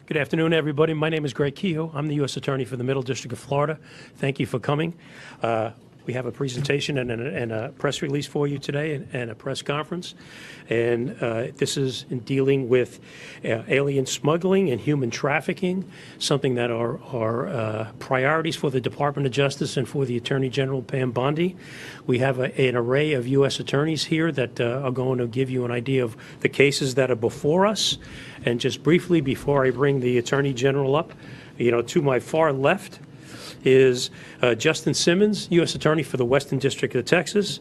Good afternoon, everybody. My name is Greg Kehoe. I'm the U.S. Attorney for the Middle District of Florida. Thank you for coming. We have a presentation and a press release for you today and a press conference. And this is in dealing with alien smuggling and human trafficking, something that are priorities for the Department of Justice and for the Attorney General, Pam Bondi. We have an array of U.S. attorneys here that are going to give you an idea of the cases that are before us. And just briefly, before I bring the Attorney General up, to my far left is Justin Simmons, U.S. Attorney for the Western District of Texas.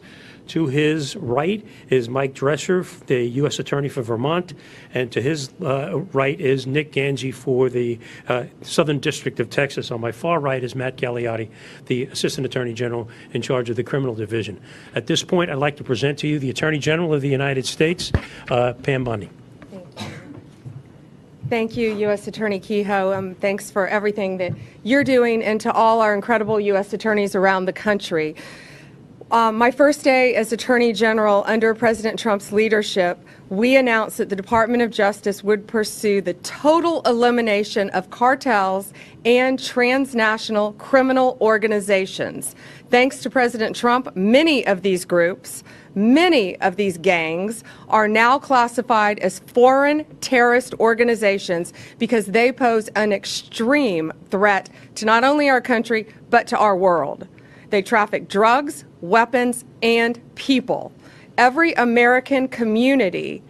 To his right is Mike Drescher, the U.S. Attorney for Vermont. And to his right is Nick Ganji for the Southern District of Texas. On my far right is Matt Galliotti, the Assistant Attorney General in charge of the Criminal Division. At this point, I'd like to present to you the Attorney General of the United States, Pam Bondi. Thank you, U.S. Attorney Kehoe. Thanks for everything that you're doing, and to all our incredible U.S. attorneys around the country. My first day as Attorney General under President Trump's leadership, we announced that the Department of Justice would pursue the total elimination of cartels and transnational criminal organizations. Thanks to President Trump, many of these groups, many of these gangs are now classified as foreign terrorist organizations because they pose an extreme threat to not only our country, but to our world. They traffic drugs, weapons, and people. Every American community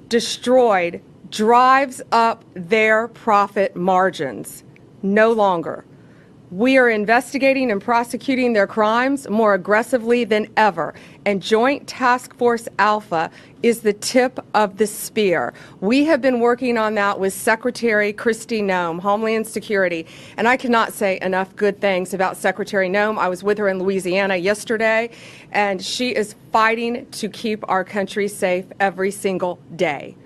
destroyed drives up their profit margins. No longer. We are investigating and prosecuting their crimes more aggressively than ever, and Joint Task Force Alpha is the tip of the spear. We have been working on that with Secretary Kristi Noem, Homeland Security, and I cannot say enough good things about Secretary Noem. I was with her in Louisiana yesterday, and she is fighting to keep our country safe every single day.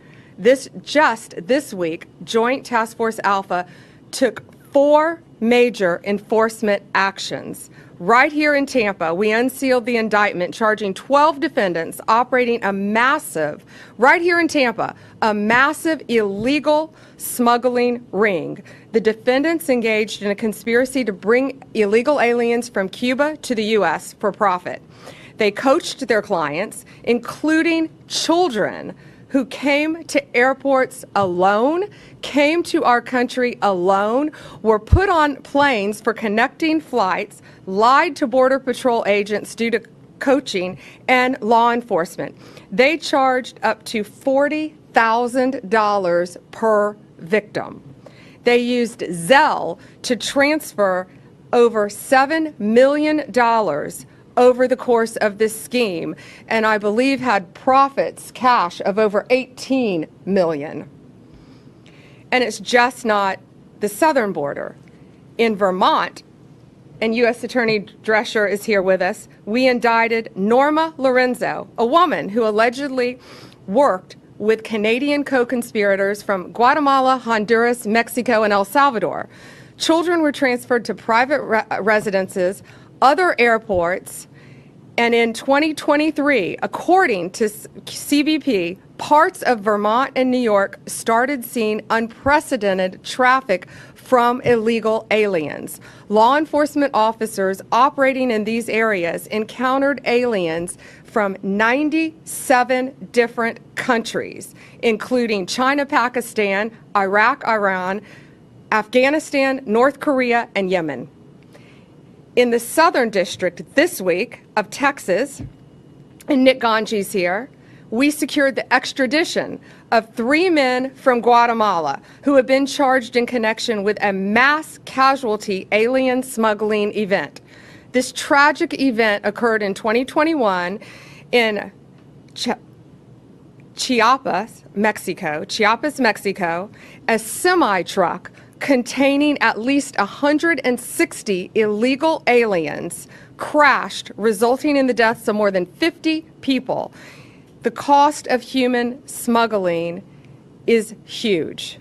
Just this week, Joint Task Force Alpha took 4 major enforcement actions. Right here in Tampa, we unsealed the indictment charging 12 defendants operating a massive, right here in Tampa, a massive illegal smuggling ring. The defendants engaged in a conspiracy to bring illegal aliens from Cuba to the U.S. for profit. They coached their clients, including children, who came to airports alone, came to our country alone, were put on planes for connecting flights, lied to Border Patrol agents due to coaching, and law enforcement. They charged up to $40,000 per victim. They used Zelle to transfer over $7 million over the course of this scheme, and I believe had profits, cash, of over $18 million. And it's just not the southern border. In Vermont, and U.S. Attorney Drescher is here with us, we indicted Norma Lorenzo, a woman who allegedly worked with Canadian co-conspirators from Guatemala, Honduras, Mexico, and El Salvador. Children were transferred to private residences, other airports, and in 2023, according to CBP, parts of Vermont and New York started seeing unprecedented traffic from illegal aliens. Law enforcement officers operating in these areas encountered aliens from 97 different countries, including China, Pakistan, Iraq, Iran, Afghanistan, North Korea, and Yemen. In the Southern District this week of Texas, and Nick Ganji's here, we secured the extradition of 3 men from Guatemala who have been charged in connection with a mass casualty alien smuggling event. This tragic event occurred in 2021 in Chiapas, Mexico. A semi-truck containing at least 160 illegal aliens crashed, resulting in the deaths of more than 50 people. The cost of human smuggling is huge.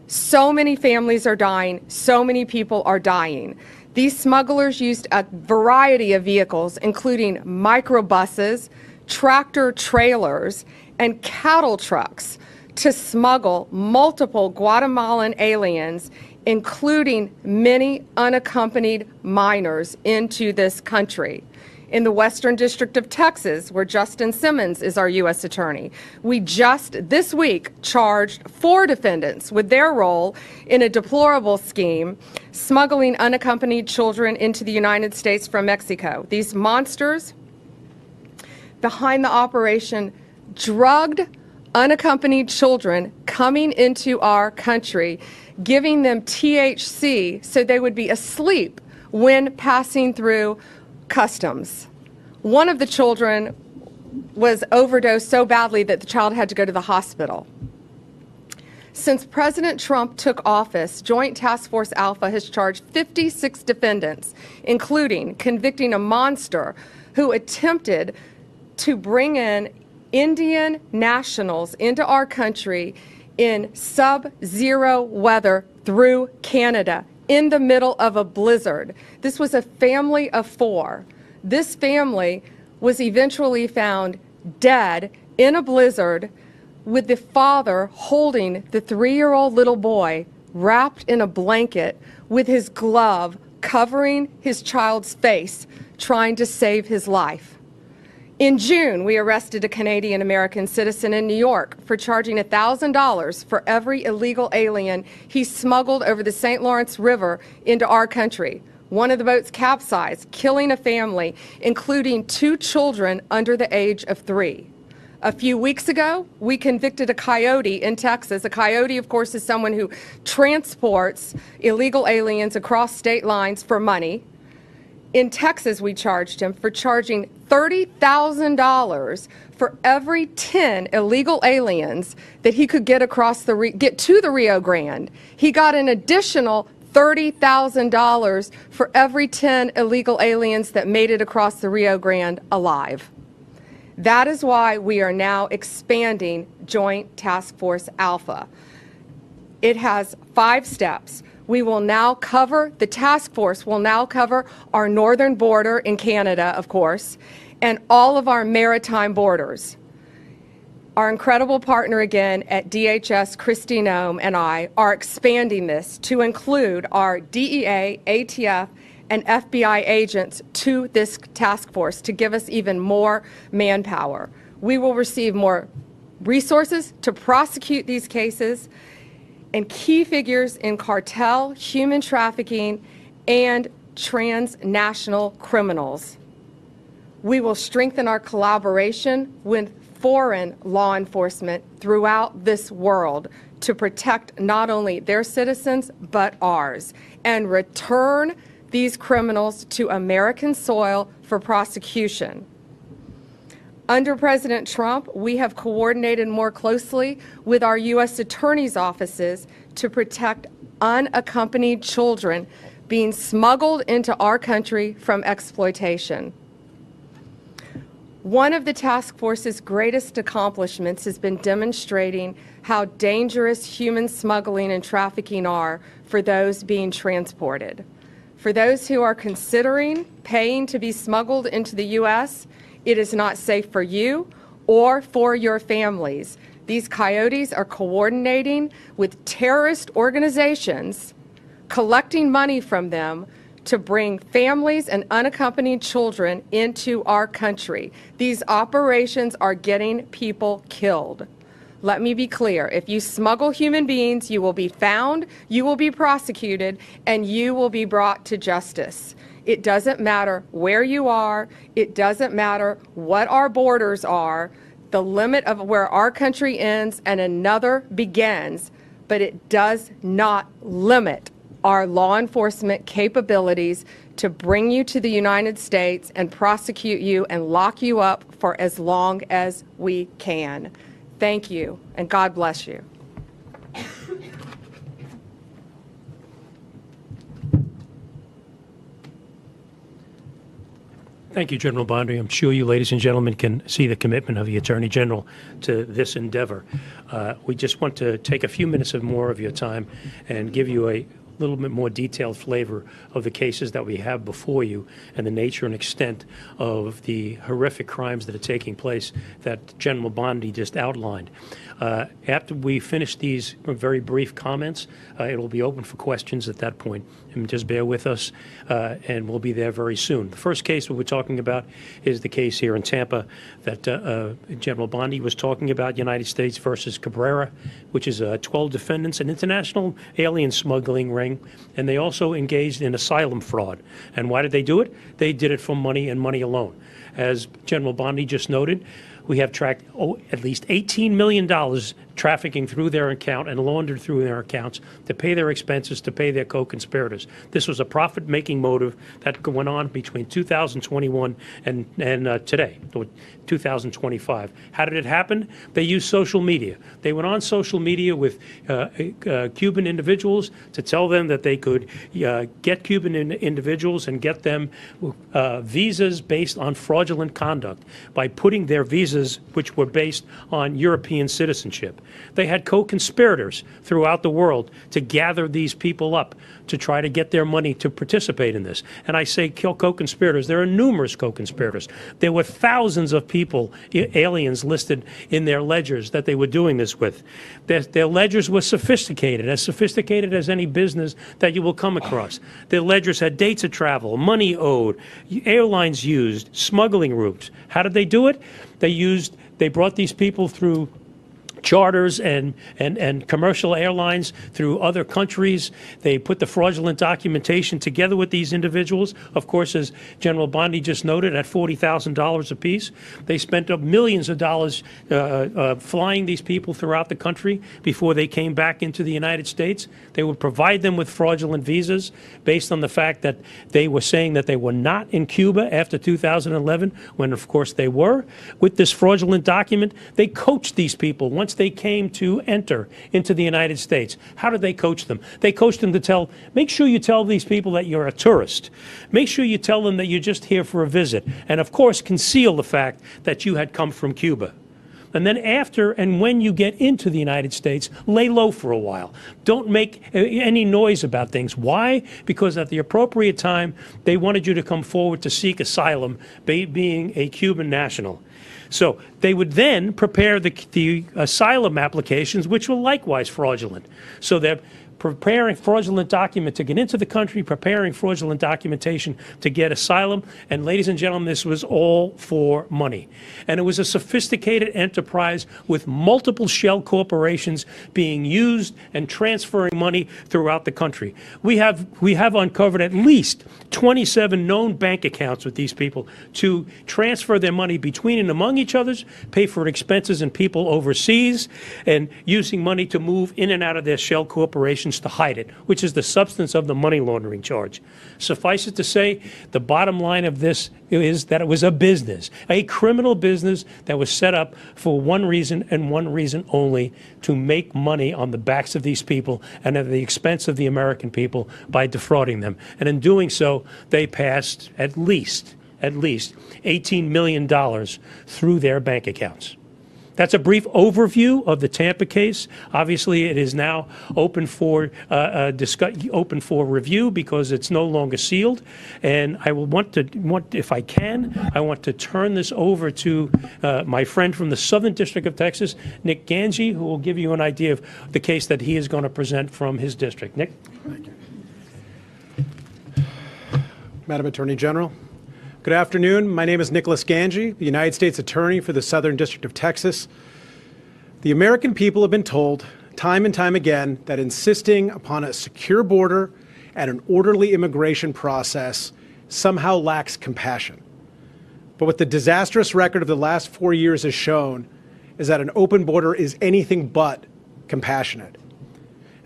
So many families are dying, so many people are dying. These smugglers used a variety of vehicles, including microbuses, tractor trailers, and cattle trucks to smuggle multiple Guatemalan aliens, including many unaccompanied minors, into this country. In the Western District of Texas, where Justin Simmons is our U.S. Attorney, we just this week charged 4 defendants with their role in a deplorable scheme smuggling unaccompanied children into the United States from Mexico. These monsters behind the operation drugged unaccompanied children coming into our country, giving them THC so they would be asleep when passing through customs. One of the children was overdosed so badly that the child had to go to the hospital. Since President Trump took office, Joint Task Force Alpha has charged 56 defendants, including convicting a monster who attempted to bring in Indian nationals into our country in sub-zero weather through Canada in the middle of a blizzard. This was a family of 4. This family was eventually found dead in a blizzard with the father holding the 3-year-old little boy wrapped in a blanket with his glove covering his child's face, trying to save his life. In June, we arrested a Canadian-American citizen in New York for charging $1,000 for every illegal alien he smuggled over the St. Lawrence River into our country. One of the boats capsized, killing a family, including 2 children under the age of 3. A few weeks ago, we convicted a coyote in Texas. A coyote, of course, is someone who transports illegal aliens across state lines for money. In Texas, we charged him for charging $30,000 for every 10 illegal aliens that he could get get to the Rio Grande. He got an additional $30,000 for every 10 illegal aliens that made it across the Rio Grande alive. That is why we are now expanding Joint Task Force Alpha. It has 5 steps. We will now cover, the task force will now cover our northern border in Canada, of course, and all of our maritime borders. Our incredible partner again at DHS, Kristi Noem, and I are expanding this to include our DEA, ATF, and FBI agents to this task force to give us even more manpower. We will receive more resources to prosecute these cases, and key figures in cartel, human trafficking, and transnational criminals. We will strengthen our collaboration with foreign law enforcement throughout this world to protect not only their citizens, but ours, and return these criminals to American soil for prosecution. Under President Trump, we have coordinated more closely with our U.S. attorneys' offices to protect unaccompanied children being smuggled into our country from exploitation. One of the task force's greatest accomplishments has been demonstrating how dangerous human smuggling and trafficking are for those being transported. For those who are considering paying to be smuggled into the U.S., it is not safe for you or for your families. These coyotes are coordinating with terrorist organizations, collecting money from them to bring families and unaccompanied children into our country. These operations are getting people killed. Let me be clear, if you smuggle human beings, you will be found, you will be prosecuted, and you will be brought to justice. It doesn't matter where you are. It doesn't matter what our borders are, the limit of where our country ends and another begins, but it does not limit our law enforcement capabilities to bring you to the United States and prosecute you and lock you up for as long as we can. Thank you, and God bless you. Thank you, General Bondi. I'm sure you, ladies and gentlemen, can see the commitment of the Attorney General to this endeavor. We just want to take a few minutes of more of your time and give you a little bit more detailed flavor of the cases that we have before you and the nature and extent of the horrific crimes that are taking place that General Bondi just outlined. After we finish these very brief comments, it will be open for questions at that point. And just bear with us, and we'll be there very soon. The first case we're talking about is the case here in Tampa that General Bondi was talking about, United States versus Cabrera, which is 12 defendants, an international alien smuggling ring, and they also engaged in asylum fraud. And why did they do it? They did it for money and money alone. As General Bondi just noted, we have tracked at least $18 million trafficking through their account and laundered through their accounts to pay their expenses, to pay their co-conspirators. This was a profit-making motive that went on between 2021 and today, 2025. How did it happen? They used social media. They went on social media with Cuban individuals to tell them that they could get Cuban individuals and get them visas based on fraudulent conduct by putting their visas, which were based on European citizenship. They had co-conspirators throughout the world to gather these people up to try to get their money to participate in this. And I say co-conspirators. There are numerous co-conspirators. There were thousands of people, aliens listed in their ledgers that they were doing this with. Their ledgers were sophisticated as any business that you will come across. Their ledgers had dates of travel, money owed, airlines used, smuggling routes. How did they do it? They brought these people through charters and commercial airlines through other countries. They put the fraudulent documentation together with these individuals. Of course, as General Bondi just noted, at $40,000 apiece. They spent up millions of dollars flying these people throughout the country before they came back into the United States. They would provide them with fraudulent visas based on the fact that they were saying that they were not in Cuba after 2011, when of course they were. With this fraudulent document, they coached these people once they came to enter into the United States. How did they coach them? They coached them to make sure you tell these people that you're a tourist. Make sure you tell them that you're just here for a visit. And of course, conceal the fact that you had come from Cuba. And then after and when you get into the United States, lay low for a while. Don't make any noise about things. Why? Because at the appropriate time, they wanted you to come forward to seek asylum, being a Cuban national. So they would then prepare the asylum applications, which were likewise fraudulent. So they're preparing fraudulent document to get into the country, preparing fraudulent documentation to get asylum. And ladies and gentlemen, this was all for money. And it was a sophisticated enterprise with multiple shell corporations being used and transferring money throughout the country. We have uncovered at least 27 known bank accounts with these people to transfer their money between and among each other, pay for expenses and people overseas, and using money to move in and out of their shell corporations to hide it, which is the substance of the money laundering charge. Suffice it to say, the bottom line of this is that it was a business, a criminal business that was set up for one reason and one reason only: to make money on the backs of these people and at the expense of the American people by defrauding them. And in doing so, they passed at least $18 million through their bank accounts. That's a brief overview of the Tampa case. Obviously, it is now open for review because it's no longer sealed. And I will if I can, I want to turn this over to my friend from the Southern District of Texas, Nick Ganji, who will give you an idea of the case that he is going to present from his district. Nick? Thank you. Madam Attorney General, good afternoon. My name is Nicholas Ganji, the United States Attorney for the Southern District of Texas. The American people have been told time and time again that insisting upon a secure border and an orderly immigration process somehow lacks compassion. But what the disastrous record of the last 4 years has shown is that an open border is anything but compassionate.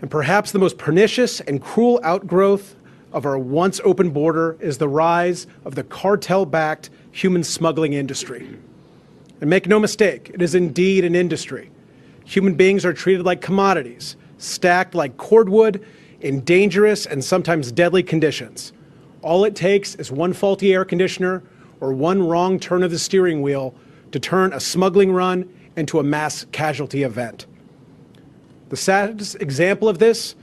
And perhaps the most pernicious and cruel outgrowth of our once open border is the rise of the cartel-backed human smuggling industry. And make no mistake, it is indeed an industry. Human beings are treated like commodities, stacked like cordwood in dangerous and sometimes deadly conditions. All it takes is one faulty air conditioner or one wrong turn of the steering wheel to turn a smuggling run into a mass casualty event. The saddest example of this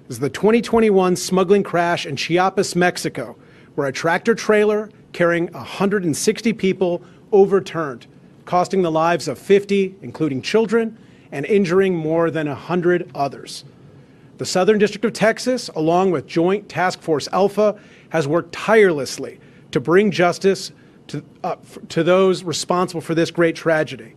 is the 2021 smuggling crash in Chiapas, Mexico, where a tractor-trailer carrying 160 people overturned, costing the lives of 50, including children, and injuring more than 100 others. The Southern District of Texas, along with Joint Task Force Alpha, has worked tirelessly to bring justice to those responsible for this great tragedy.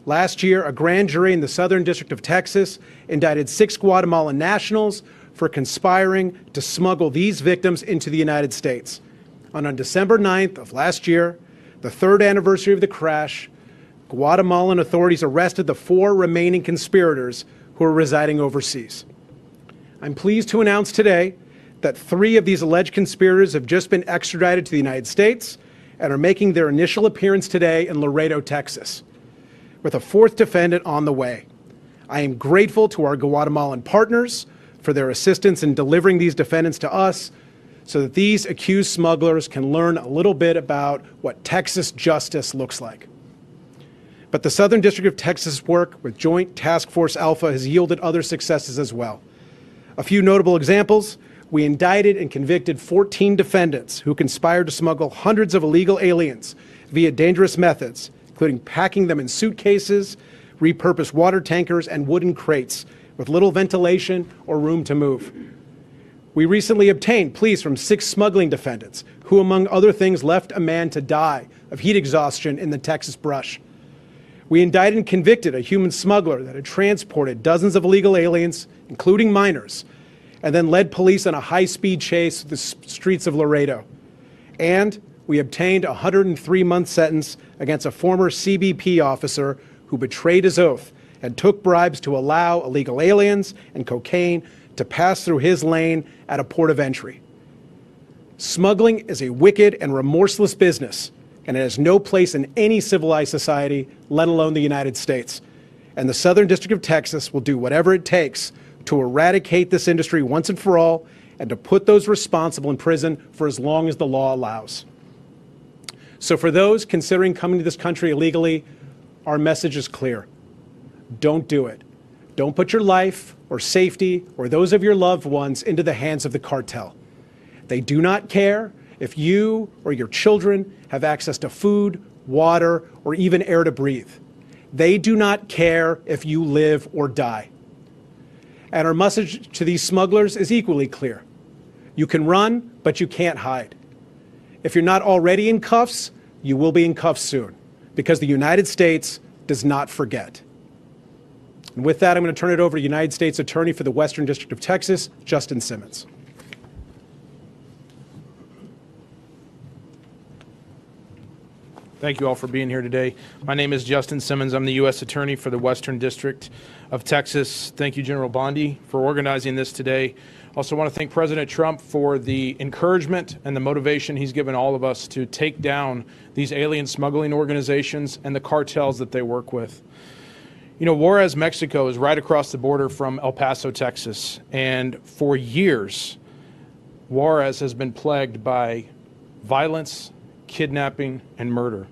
Last year, a grand jury in the Southern District of Texas indicted 6 Guatemalan nationals for conspiring to smuggle these victims into the United States. And on December 9th of last year, the 3rd anniversary of the crash, Guatemalan authorities arrested the 4 remaining conspirators who are residing overseas. I'm pleased to announce today that 3 of these alleged conspirators have just been extradited to the United States and are making their initial appearance today in Laredo, Texas, with a 4th defendant on the way. I am grateful to our Guatemalan partners for their assistance in delivering these defendants to us so that these accused smugglers can learn a little bit about what Texas justice looks like. But the Southern District of Texas' work with Joint Task Force Alpha has yielded other successes as well. A few notable examples: we indicted and convicted 14 defendants who conspired to smuggle hundreds of illegal aliens via dangerous methods, including packing them in suitcases, repurposed water tankers, and wooden crates with little ventilation or room to move. We recently obtained pleas from 6 smuggling defendants who, among other things, left a man to die of heat exhaustion in the Texas brush. We indicted and convicted a human smuggler that had transported dozens of illegal aliens, including minors, and then led police on a high-speed chase through the streets of Laredo. And we obtained a 103-month sentence against a former CBP officer who betrayed his oath and took bribes to allow illegal aliens and cocaine to pass through his lane at a port of entry. Smuggling is a wicked and remorseless business, and it has no place in any civilized society, let alone the United States. And the Southern District of Texas will do whatever it takes to eradicate this industry once and for all, and to put those responsible in prison for as long as the law allows. So for those considering coming to this country illegally, our message is clear. Don't do it. Don't put your life or safety or those of your loved ones into the hands of the cartel. They do not care if you or your children have access to food, water, or even air to breathe. They do not care if you live or die. And our message to these smugglers is equally clear. You can run, but you can't hide. If you're not already in cuffs, you will be in cuffs soon, because the United States does not forget. And with that, I'm going to turn it over to United States Attorney for the Western District of Texas, Justin Simmons. Thank you all for being here today. My name is Justin Simmons. I'm the U.S. Attorney for the Western District of Texas. Thank you, General Bondi, for organizing this today. Also want to thank President Trump for the encouragement and the motivation he's given all of us to take down these alien smuggling organizations and the cartels that they work with. You know, Juarez, Mexico is right across the border from El Paso, Texas. And for years, Juarez has been plagued by violence, kidnapping, and murder.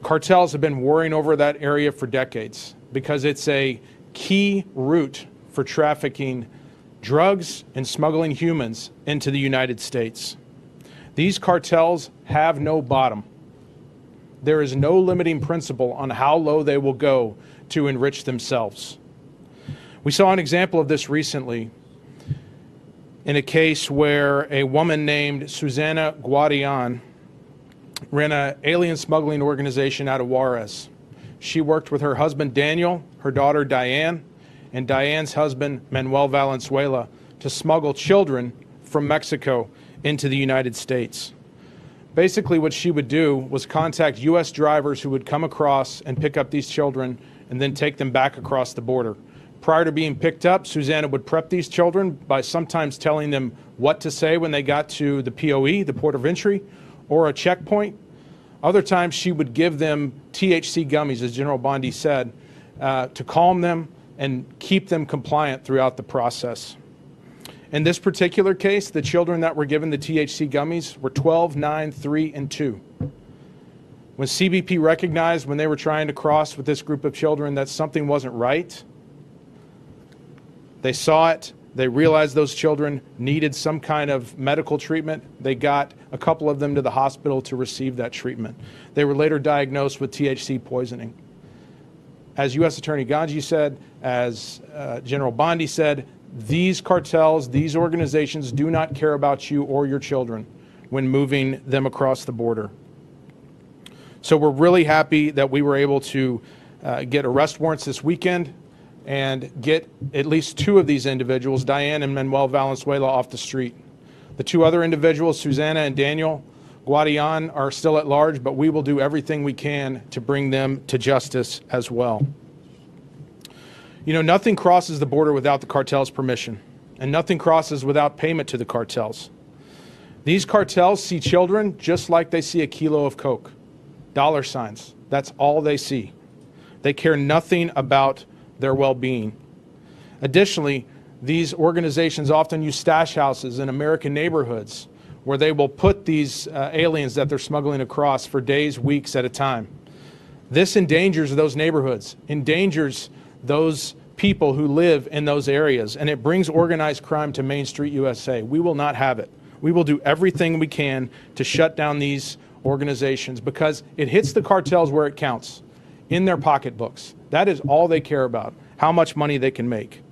Cartels have been warring over that area for decades because it's a key route for trafficking drugs and smuggling humans into the United States. These cartels have no bottom. There is no limiting principle on how low they will go to enrich themselves. We saw an example of this recently in a case where a woman named Susana Guardian ran an alien smuggling organization out of Juarez. She worked with her husband Daniel, her daughter Diane, and Diane's husband Manuel Valenzuela to smuggle children from Mexico into the United States. Basically what she would do was contact U.S. drivers who would come across and pick up these children and then take them back across the border. Prior to being picked up, Susanna would prep these children by sometimes telling them what to say when they got to the POE, the port of entry, or a checkpoint. Other times she would give them THC gummies, as General Bondi said, to calm them and keep them compliant throughout the process. In this particular case, the children that were given the THC gummies were 12, 9, 3, and 2. When CBP recognized when they were trying to cross with this group of children that something wasn't right, they saw it They realized those children needed some kind of medical treatment. They got a couple of them to the hospital to receive that treatment. They were later diagnosed with THC poisoning. As U.S. Attorney Ganji said, as General Bondi said, these cartels, these organizations do not care about you or your children when moving them across the border. So we're really happy that we were able to get arrest warrants this weekend and get at least 2 of these individuals, Diane and Manuel Valenzuela, off the street. The 2 other individuals, Susanna and Daniel Guadian, are still at large, but we will do everything we can to bring them to justice as well. You know, nothing crosses the border without the cartel's permission, and nothing crosses without payment to the cartels. These cartels see children just like they see a kilo of Coke. Dollar signs. That's all they see. They care nothing about their well-being. Additionally, these organizations often use stash houses in American neighborhoods where they will put these aliens that they're smuggling across for days, weeks at a time. This endangers those neighborhoods, endangers those people who live in those areas, and it brings organized crime to Main Street, USA. We will not have it. We will do everything we can to shut down these organizations because it hits the cartels where it counts, in their pocketbooks. That is all they care about, how much money they can make.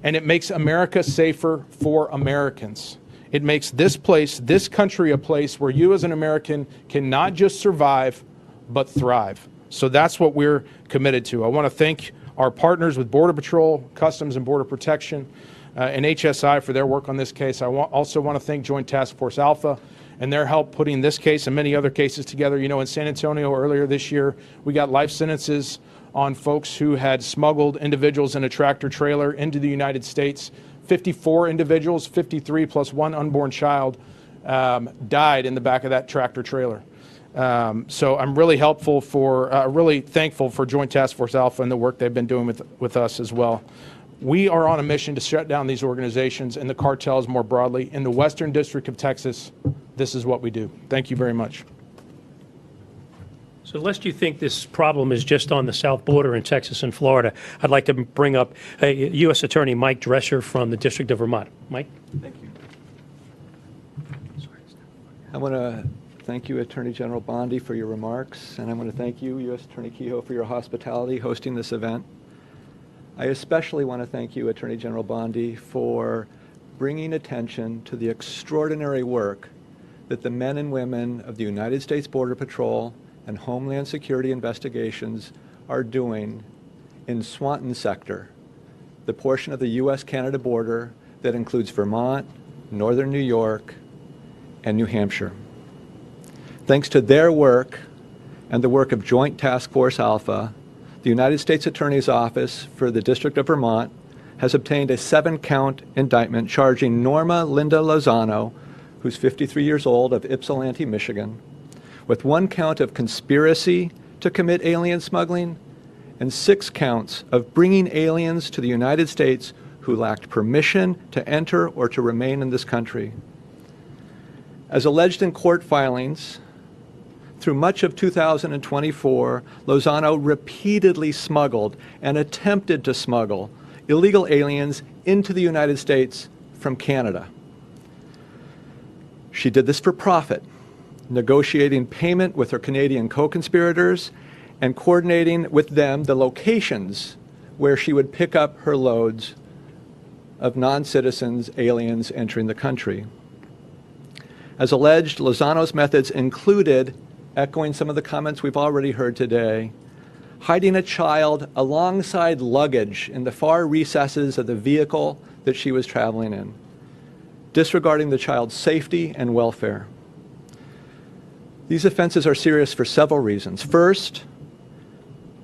And it makes America safer for Americans. It makes this place, this country, a place where you as an American can not just survive, but thrive. So that's what we're committed to. I want to thank our partners with Border Patrol, Customs and Border Protection, and HSI for their work on this case. I also want to thank Joint Task Force Alpha and their help putting this case and many other cases together. You know, in San Antonio earlier this year, we got life sentences on folks who had smuggled individuals in a tractor trailer into the United States. 54 individuals, 53 plus 1 unborn child, died in the back of that tractor trailer. So I'm really really thankful for Joint Task Force Alpha and the work they've been doing with us as well. We are on a mission to shut down these organizations and the cartels more broadly. In the Western District of Texas, this is what we do. Thank you very much. So lest you think this problem is just on the south border in Texas and Florida, I'd like to bring up U.S. Attorney Mike Drescher from the District of Vermont. Mike? Thank you. I want to thank you, Attorney General Bondi, for your remarks, and I want to thank you, U.S. Attorney Kehoe, for your hospitality hosting this event. I especially want to thank you, Attorney General Bondi, for bringing attention to the extraordinary work that the men and women of the United States Border Patrol and Homeland Security investigations are doing in Swanton sector, the portion of the U.S.-Canada border that includes Vermont, northern New York, and New Hampshire. Thanks to their work and the work of Joint Task Force Alpha, the United States Attorney's Office for the District of Vermont has obtained a 7-count indictment charging Norma Linda Lozano, who's 53 years old, of Ypsilanti, Michigan, with 1 count of conspiracy to commit alien smuggling and 6 counts of bringing aliens to the United States who lacked permission to enter or to remain in this country. As alleged in court filings, through much of 2024, Lozano repeatedly smuggled and attempted to smuggle illegal aliens into the United States from Canada. She did this for profit, negotiating payment with her Canadian co-conspirators and coordinating with them the locations where she would pick up her loads of non-citizens, aliens entering the country. As alleged, Lozano's methods included, echoing some of the comments we've already heard today, hiding a child alongside luggage in the far recesses of the vehicle that she was traveling in, disregarding the child's safety and welfare. These offenses are serious for several reasons. First,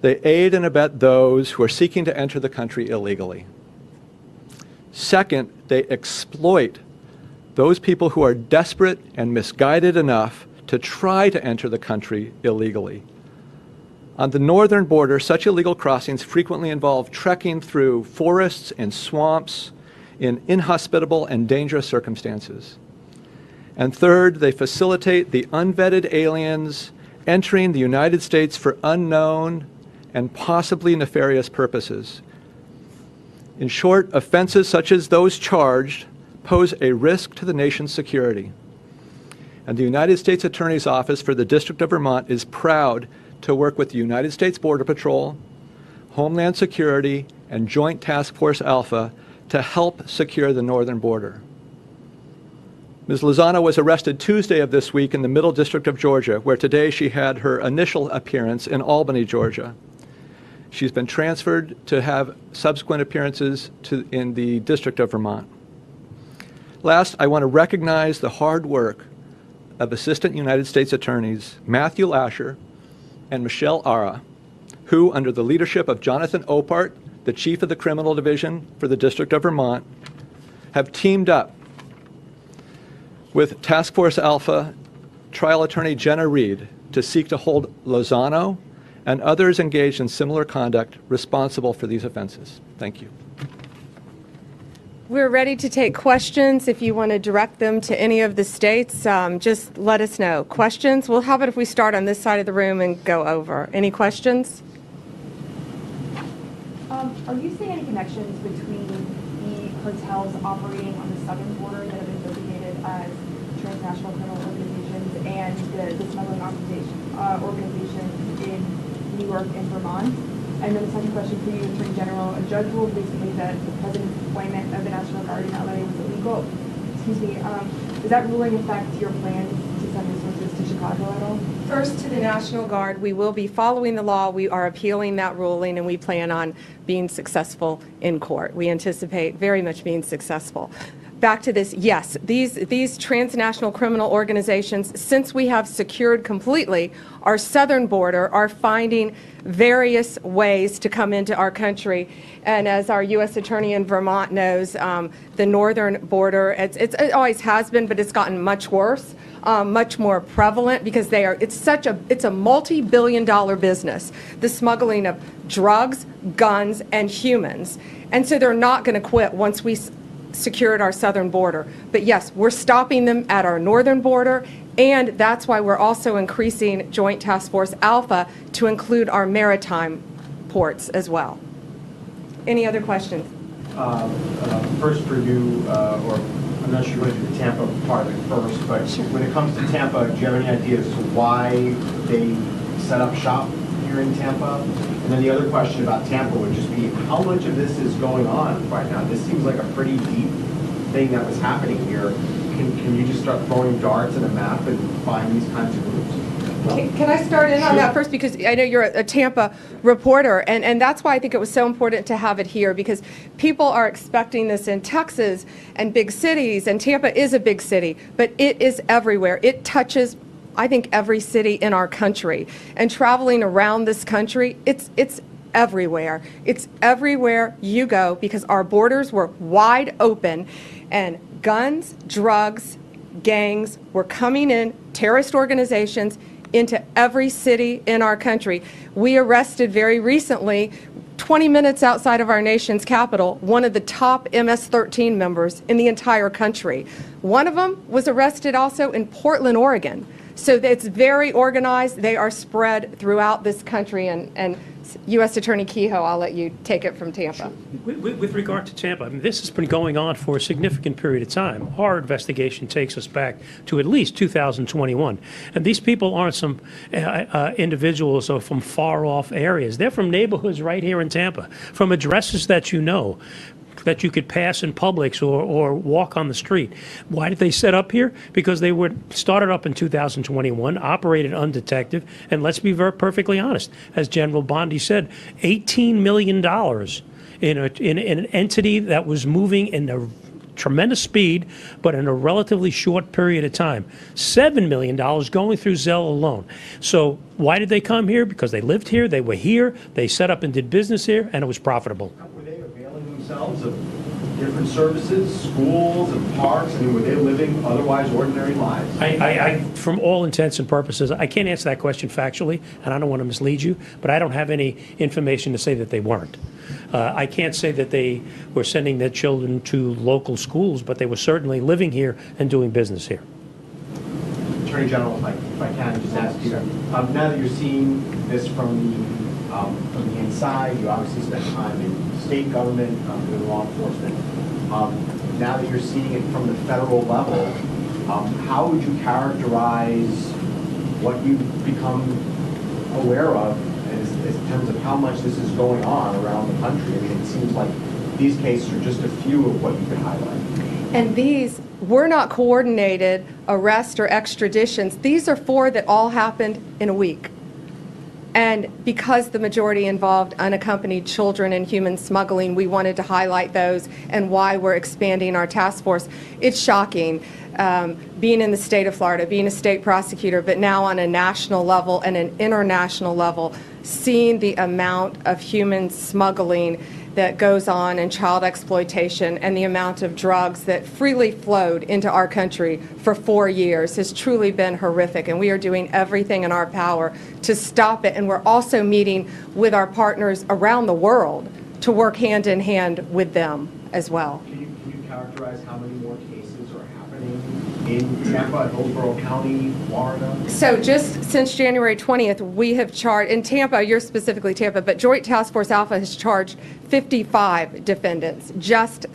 they aid and abet those who are seeking to enter the country illegally. Second, they exploit those people who are desperate and misguided enough to try to enter the country illegally. On the northern border, such illegal crossings frequently involve trekking through forests and swamps in inhospitable and dangerous circumstances. And third, they facilitate the unvetted aliens entering the United States for unknown and possibly nefarious purposes. In short, offenses such as those charged pose a risk to the nation's security. And the United States Attorney's Office for the District of Vermont is proud to work with the United States Border Patrol, Homeland Security, and Joint Task Force Alpha to help secure the northern border. Ms. Lozano was arrested Tuesday of this week in the Middle District of Georgia, where today she had her initial appearance in Albany, Georgia. She's been transferred to have subsequent appearances in the District of Vermont. Last, I want to recognize the hard work of Assistant United States Attorneys Matthew Lasher and Michelle Ara, who, under the leadership of Jonathan Opart, the Chief of the Criminal Division for the District of Vermont, have teamed up with Task Force Alpha Trial Attorney Jenna Reed to seek to hold Lozano and others engaged in similar conduct responsible for these offenses. Thank you. We're ready to take questions. If you want to direct them to any of the states, just let us know. Questions? Well, how about if we start on this side of the room and go over? Any questions? Are you seeing any connections between the hotels operating on the southern border that have been designated as transnational criminal organizations and the smuggling organizations in New York and Vermont? And then the second question for you, Attorney General, a judge ruled recently that the president's deployment of the National Guard in LA was illegal. Excuse me, does that ruling affect your plans to send resources to Chicago at all? First, to the National Guard, we will be following the law. We are appealing that ruling, and we plan on being successful in court. We anticipate very much being successful. Back to this, yes, these transnational criminal organizations, since we have secured completely our southern border, are finding various ways to come into our country. And as our U.S. Attorney in Vermont knows, the northern border, it always has been, but it's gotten much worse, much more prevalent, because it's a multi-billion-dollar business, the smuggling of drugs, guns, and humans. And so they're not going to quit once we secured our southern border. But yes, we're stopping them at our northern border, and that's why we're also increasing Joint Task Force Alpha to include our maritime ports as well. Any other questions? First for you, or I'm not sure you want to do the Tampa part of it first, but when it comes to Tampa, do you have any ideas as to why they set up shop here in Tampa? And then the other question about Tampa would just be, how much of this is going on right now? This seems like a pretty deep thing that was happening here. Can you just start throwing darts at a map and find these kinds of groups? Can I start in on that first? Because I know you're a Tampa reporter, and that's why I think it was so important to have it here, because people are expecting this in Texas and big cities, and Tampa is a big city, but it is everywhere. It touches, I think, every city in our country. And traveling around this country, it's everywhere. It's everywhere you go, because our borders were wide open, and guns, drugs, gangs were coming in, terrorist organizations, into every city in our country. We arrested very recently, 20 minutes outside of our nation's capital, one of the top MS-13 members in the entire country. One of them was arrested also in Portland, Oregon. So it's very organized. They are spread throughout this country. And U.S. Attorney Kehoe, I'll let you take it from Tampa. With regard to Tampa, I mean, this has been going on for a significant period of time. Our investigation takes us back to at least 2021. And these people aren't some individuals or from far-off areas. They're from neighborhoods right here in Tampa, from addresses that you know, that you could pass in Publix or walk on the street. Why did they set up here? Because they were started up in 2021, operated undetected, and let's be perfectly honest, as General Bondy said, $18 million in an entity that was moving in a tremendous speed, but in a relatively short period of time. $7 million going through Zelle alone. So why did they come here? Because they lived here, they were here, they set up and did business here, and it was profitable. Were they availing themselves of different services, schools and parks? I mean, were they living otherwise ordinary lives? I, from all intents and purposes, I can't answer that question factually, and I don't want to mislead you, but I don't have any information to say that they weren't. I can't say that they were sending their children to local schools, but they were certainly living here and doing business here. Attorney General, if I can just ask you, now that you're seeing this from the from the inside. You obviously spent time in state government, doing law enforcement. Now that you're seeing it from the federal level, how would you characterize what you've become aware of in terms of how much this is going on around the country? I mean, it seems like these cases are just a few of what you could highlight. And these were not coordinated arrests or extraditions. These are 4 that all happened in a week. And because the majority involved unaccompanied children and human smuggling, we wanted to highlight those and why we're expanding our task force. It's shocking, being in the state of Florida, being a state prosecutor, but now on a national level and an international level, seeing the amount of human smuggling that goes on in child exploitation and the amount of drugs that freely flowed into our country for 4 years has truly been horrific, and we are doing everything in our power to stop it. And we're also meeting with our partners around the world to work hand in hand with them as well. Can you characterize how many more cases are happening in Tampa, Hillsborough County, Florida? So just since January 20th, we have charged, in Tampa, you're specifically Tampa, but Joint Task Force Alpha has charged 55 defendants just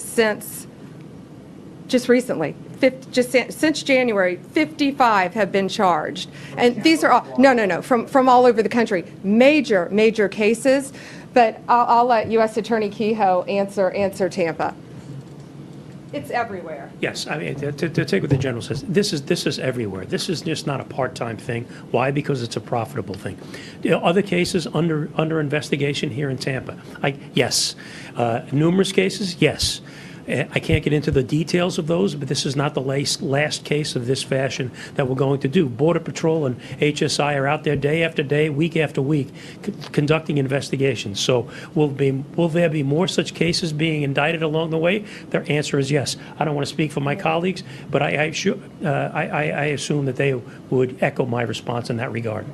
recently. Since January, 55 have been charged. And these are all, no, from all over the country. Major cases, but I'll let U.S. Attorney Kehoe answer Tampa. It's everywhere. Yes, I mean, to take what the general says, this is everywhere. This is just not a part-time thing. Why? Because it's a profitable thing. Other cases under investigation here in Tampa? Yes. Numerous cases? Yes. I can't get into the details of those, but this is not the last case of this fashion that we're going to do. Border Patrol and HSI are out there day after day, week after week, conducting investigations. So will there be more such cases being indicted along the way? Their answer is yes. I don't want to speak for my colleagues, but I assume that they would echo my response in that regard.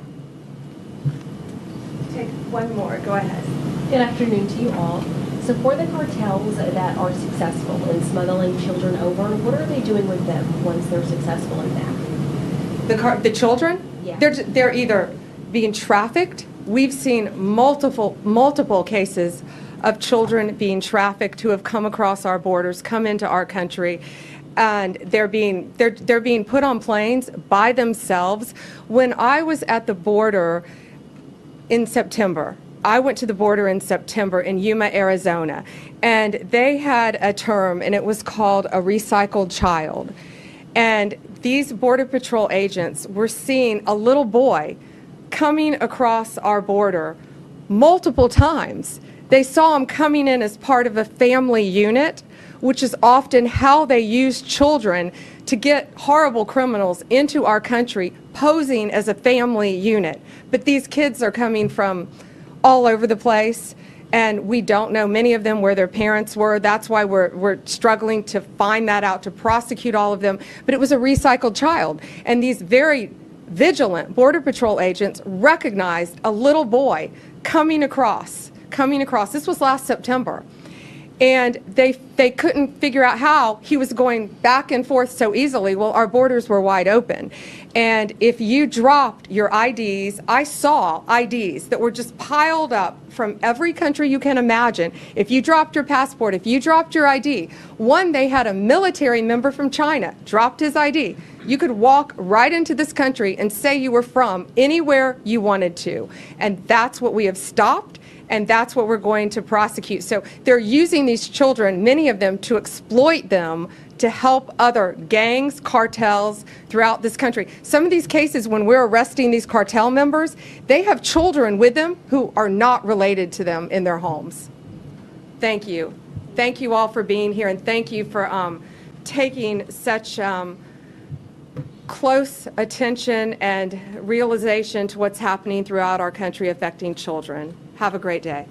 Take one more. Go ahead. Good afternoon to you all. So for the cartels that are successful in smuggling children over, what are they doing with them once they're successful in that? The children? Yeah. They're either being trafficked. We've seen multiple cases of children being trafficked who have come across our borders, come into our country, and they're being put on planes by themselves. When I was at the border in September, I went to the border in September in Yuma, Arizona, and they had a term, and it was called a recycled child. And these Border Patrol agents were seeing a little boy coming across our border multiple times. They saw him coming in as part of a family unit, which is often how they use children to get horrible criminals into our country, posing as a family unit. But these kids are coming from all over the place, and we don't know, many of them, where their parents were. That's why we're struggling to find that out, to prosecute all of them. But it was a recycled child, and these very vigilant Border Patrol agents recognized a little boy coming across. This was last September. And they couldn't figure out how he was going back and forth so easily. Well, our borders were wide open. And if you dropped your IDs, I saw IDs that were just piled up from every country you can imagine. If you dropped your passport, if you dropped your ID, one, they had a military member from China, dropped his ID. You could walk right into this country and say you were from anywhere you wanted to. And that's what we have stopped. And that's what we're going to prosecute. So they're using these children, many of them, to exploit them to help other gangs, cartels throughout this country. Some of these cases, when we're arresting these cartel members, they have children with them who are not related to them in their homes. Thank you. Thank you all for being here, and thank you for taking such close attention and realization to what's happening throughout our country affecting children. Have a great day.